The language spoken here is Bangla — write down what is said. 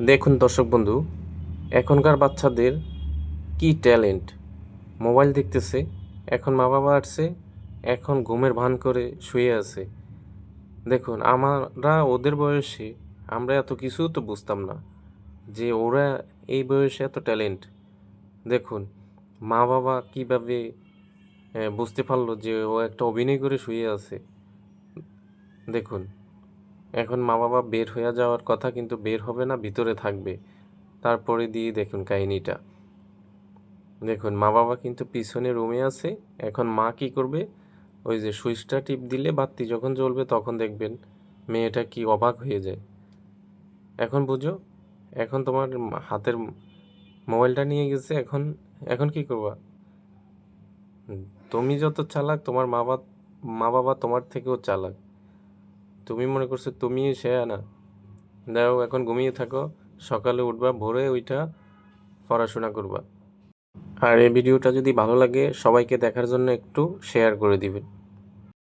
দেখুন দর্শক বন্ধু, এখনকার বাচ্চাদের কি ট্যালেন্ট! মোবাইল দেখতেছে, এখন মা বাবা আসছে, এখন ঘুমের ভান করে শুয়ে আছে। দেখুন আমরা ওদের বয়সে আমরা এত কিছু তো বুঝতাম না যে ওরা এই বয়সে এত ট্যালেন্ট। দেখুন মা বাবা কিভাবে বুঝতে পারলো যে ও একটা অভিনয় করে শুয়ে আছে। দেখুন এখন মা বাবা বের হয়ে যাওয়ার কথা, কিন্তু বের হবে না, ভিতরে থাকবে। তারপরে দিয়ে দেখুন কাহিনীটা। দেখুন মা বাবা কিন্তু পিছনে রুমে আছে। এখন মা কি করবে, ওই যে সুইচটা টিপ দিলে বাতি যখন জ্বলবে তখন দেখবেন মেয়েটা কি অবাক হয়ে যায়। এখন বুঝো, এখন তোমার হাতের মোবাইলটা নিয়ে গেছে, এখন এখন কি করবা? হুম, তুমি যত চালাক তোমার মা বাবা তোমার থেকেও চালাক। তুমি মনে করছো তুমি সে না। দাও, এখন ঘুমিয়ে থাকো, সকালে উঠবা, ভোরে ওইটা পড়াশোনা করবা। আর এই ভিডিওটা যদি ভালো লাগে সবাইকে দেখার জন্য একটু শেয়ার করে দিবেন।